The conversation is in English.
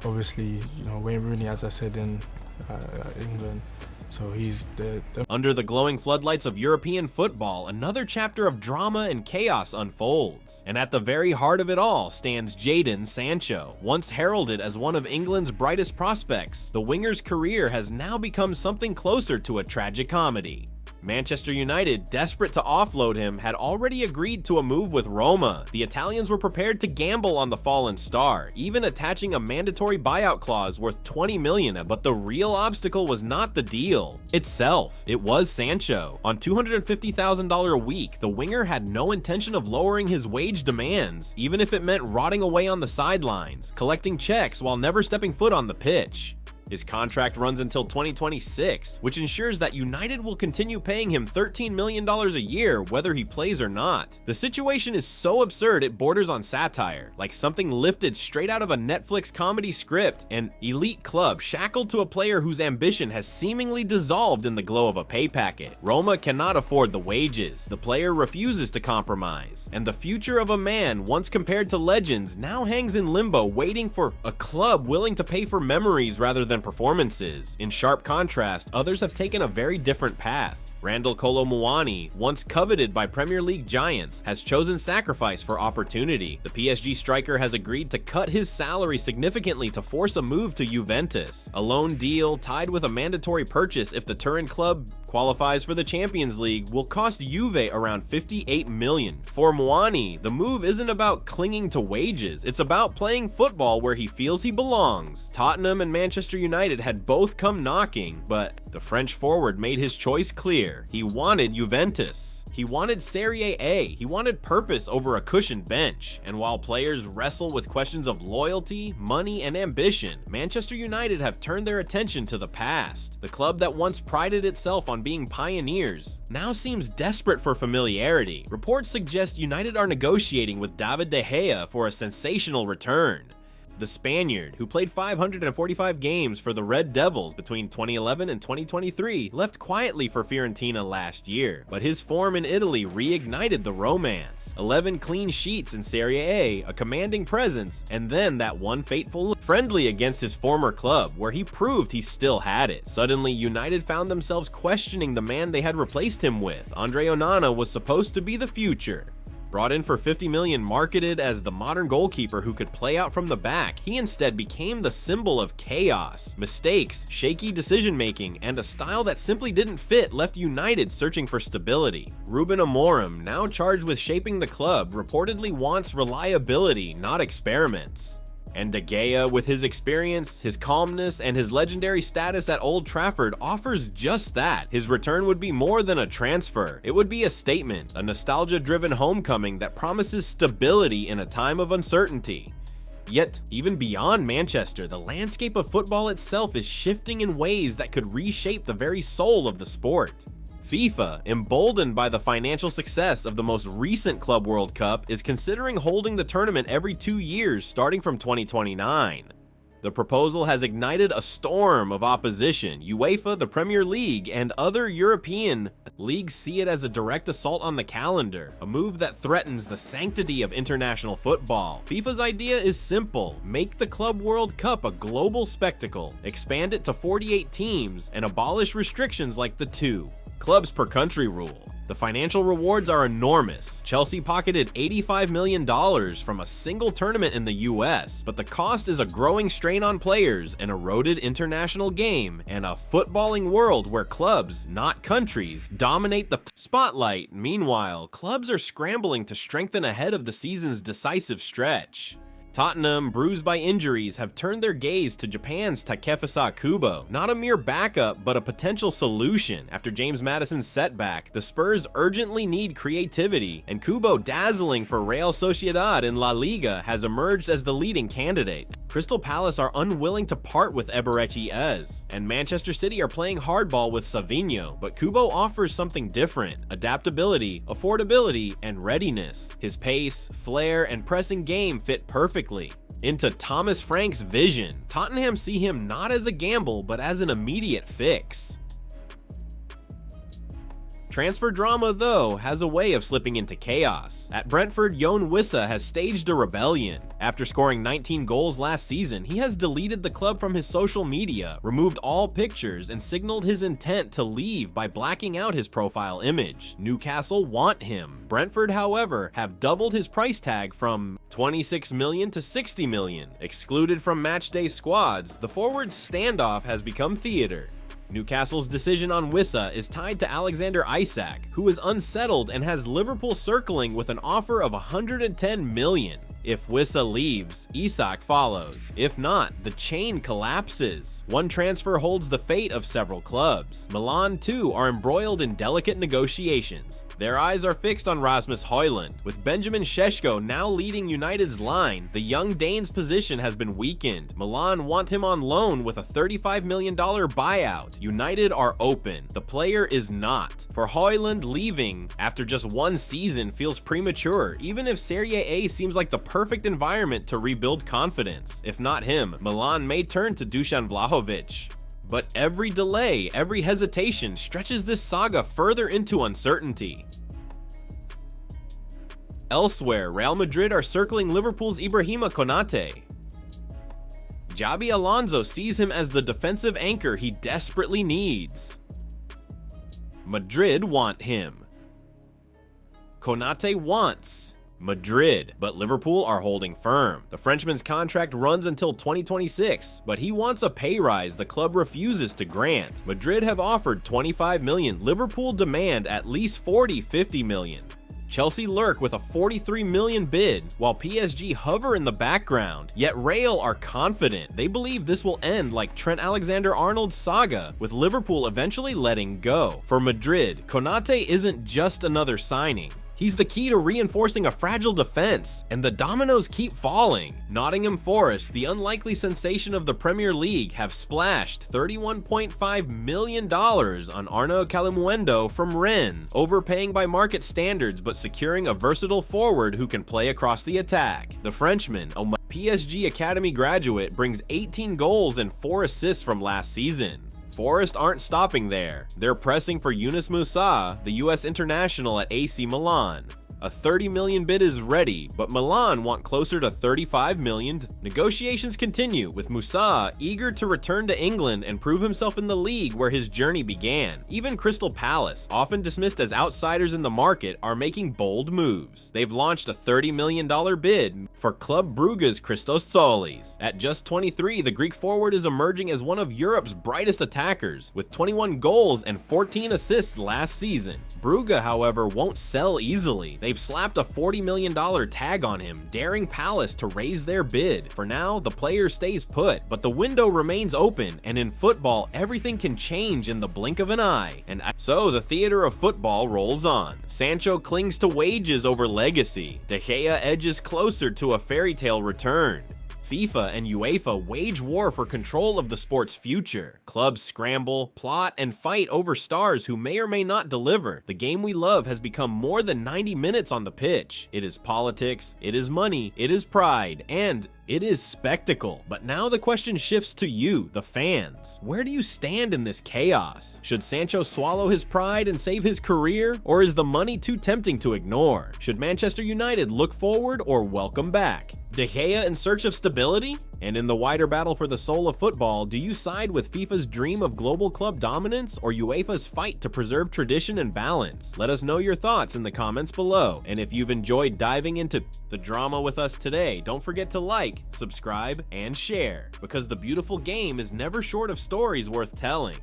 Obviously, Wayne Rooney, as I said, in England. So he's the Under the glowing floodlights of European football, another chapter of drama and chaos unfolds. And at the very heart of it all stands Jadon Sancho. Once heralded as one of England's brightest prospects, the winger's career has now become something closer to a tragicomedy. Manchester United, desperate to offload him, had already agreed to a move with Roma. The Italians were prepared to gamble on the fallen star, even attaching a mandatory buyout clause worth 20 million, but the real obstacle was not the deal itself. It was Sancho. On $250,000 a week, the winger had no intention of lowering his wage demands, even if it meant rotting away on the sidelines, collecting checks while never stepping foot on the pitch. His contract runs until 2026, which ensures that United will continue paying him $13 million a year whether he plays or not. The situation is so absurd it borders on satire, like something lifted straight out of a Netflix comedy script, an elite club shackled to a player whose ambition has seemingly dissolved in the glow of a pay packet. Roma cannot afford the wages, the player refuses to compromise, and the future of a man once compared to legends now hangs in limbo, waiting for a club willing to pay for memories rather than performances. In sharp contrast, others have taken a very different path. Randall Kolo Muani, once coveted by Premier League giants, has chosen sacrifice for opportunity. The PSG striker has agreed to cut his salary significantly to force a move to Juventus. A loan deal, tied with a mandatory purchase if the Turin club qualifies for the Champions League, will cost Juve around 58 million. For Muani, the move isn't about clinging to wages, it's about playing football where he feels he belongs. Tottenham and Manchester United had both come knocking, but the French forward made his choice clear. He wanted Juventus. He wanted Serie A. He wanted purpose over a cushioned bench. And while players wrestle with questions of loyalty, money, and ambition, Manchester United have turned their attention to the past. The club that once prided itself on being pioneers now seems desperate for familiarity. Reports suggest United are negotiating with David De Gea for a sensational return. The Spaniard, who played 545 games for the Red Devils between 2011 and 2023, left quietly for Fiorentina last year, but his form in Italy reignited the romance. 11 clean sheets in Serie A, a commanding presence, and then that one fateful friendly against his former club, where he proved he still had it. Suddenly, United found themselves questioning the man they had replaced him with. Andre Onana was supposed to be the future. Brought in for 50 million, marketed as the modern goalkeeper who could play out from the back, he instead became the symbol of chaos, mistakes, shaky decision-making, and a style that simply didn't fit left United searching for stability. Ruben Amorim, now charged with shaping the club, reportedly wants reliability, not experiments. And De Gea, with his experience, his calmness, and his legendary status at Old Trafford, offers just that. His return would be more than a transfer. It would be a statement, a nostalgia-driven homecoming that promises stability in a time of uncertainty. Yet, even beyond Manchester, the landscape of football itself is shifting in ways that could reshape the very soul of the sport. FIFA, emboldened by the financial success of the most recent Club World Cup, is considering holding the tournament every 2 years starting from 2029. The proposal has ignited a storm of opposition. UEFA, the Premier League, and other European leagues see it as a direct assault on the calendar, a move that threatens the sanctity of international football. FIFA's idea is simple: make the Club World Cup a global spectacle, expand it to 48 teams, and abolish restrictions like the 2 clubs per country rule. The financial rewards are enormous. Chelsea pocketed $85 million from a single tournament in the US, but the cost is a growing strain on players, an eroded international game, and a footballing world where clubs, not countries, dominate the spotlight. Meanwhile, clubs are scrambling to strengthen ahead of the season's decisive stretch. Tottenham, bruised by injuries, have turned their gaze to Japan's Takefusa Kubo. Not a mere backup, but a potential solution. After James Maddison's setback, the Spurs urgently need creativity, and Kubo, dazzling for Real Sociedad in La Liga, has emerged as the leading candidate. Crystal Palace are unwilling to part with Eberechi Ez, and Manchester City are playing hardball with Savinho, but Kubo offers something different: adaptability, affordability, and readiness. His pace, flair, and pressing game fit perfectly into Thomas Frank's vision. Tottenham see him not as a gamble, but as an immediate fix. Transfer drama, though, has a way of slipping into chaos. At Brentford, Jadon Sancho has staged a rebellion. After scoring 19 goals last season, he has deleted the club from his social media, removed all pictures, and signaled his intent to leave by blacking out his profile image. Newcastle want him. Brentford, however, have doubled his price tag from 26 million to 60 million. Excluded from matchday squads, the forward's standoff has become theater. Newcastle's decision on Wissa is tied to Alexander Isak, who is unsettled and has Liverpool circling with an offer of 110 million. If Wissa leaves, Isak follows. If not, the chain collapses. One transfer holds the fate of several clubs. Milan, too, are embroiled in delicate negotiations. Their eyes are fixed on Rasmus Højlund. With Benjamin Šeško now leading United's line, the young Dane's position has been weakened. Milan want him on loan with a $35 million buyout. United are open. The player is not. For Højlund, leaving after just one season feels premature, even if Serie A seems like the perfect environment to rebuild confidence. If not him, Milan may turn to Dusan Vlahovic. But every delay, every hesitation stretches this saga further into uncertainty. Elsewhere, Real Madrid are circling Liverpool's Ibrahima Konate. Xabi Alonso sees him as the defensive anchor he desperately needs. Madrid want him. Konate wants Madrid, but Liverpool are holding firm. The Frenchman's contract runs until 2026, but he wants a pay rise the club refuses to grant. Madrid have offered 25 million. Liverpool demand at least 40-50 million. Chelsea lurk with a 43 million bid, while PSG hover in the background. Yet Real are confident. They believe this will end like Trent Alexander-Arnold's saga, with Liverpool eventually letting go. For Madrid, Konate isn't just another signing. He's the key to reinforcing a fragile defense, and the dominoes keep falling. Nottingham Forest, the unlikely sensation of the Premier League, have splashed $31.5 million on Arnaud Calimuendo from Rennes, overpaying by market standards but securing a versatile forward who can play across the attack. The Frenchman, a PSG Academy graduate, brings 18 goals and 4 assists from last season. Forest aren't stopping there. They're pressing for Yunus Musah, the US international at AC Milan. A 30 million bid is ready, but Milan want closer to 35 million. Negotiations continue, with Musah eager to return to England and prove himself in the league where his journey began. Even Crystal Palace, often dismissed as outsiders in the market, are making bold moves. They've launched a $30 million bid for Club Brugge's Christos Tsolis. At just 23, the Greek forward is emerging as one of Europe's brightest attackers, with 21 goals and 14 assists last season. Brugge, however, won't sell easily. They've slapped a $40 million tag on him, daring Palace to raise their bid. For now, the player stays put, but the window remains open, and in football, everything can change in the blink of an eye. And so the theater of football rolls on. Sancho clings to wages over legacy. De Gea edges closer to a fairy tale return. FIFA and Uefa wage war for control of the sport's future. Clubs scramble, plot, and fight over stars who may or may not deliver. The game we love has become more than 90 minutes on the pitch. It is politics, it is money, it is pride, and it is spectacle. But now the question shifts to you, the fans. Where do you stand in this chaos? Should Sancho swallow his pride and save his career? Or is the money too tempting to ignore? Should Manchester United look forward or welcome back? De Gea in search of stability? And in the wider battle for the soul of football, do you side with FIFA's dream of global club dominance or UEFA's fight to preserve tradition and balance? Let us know your thoughts in the comments below. And if you've enjoyed diving into the drama with us today, don't forget to like, subscribe, and share, because the beautiful game is never short of stories worth telling.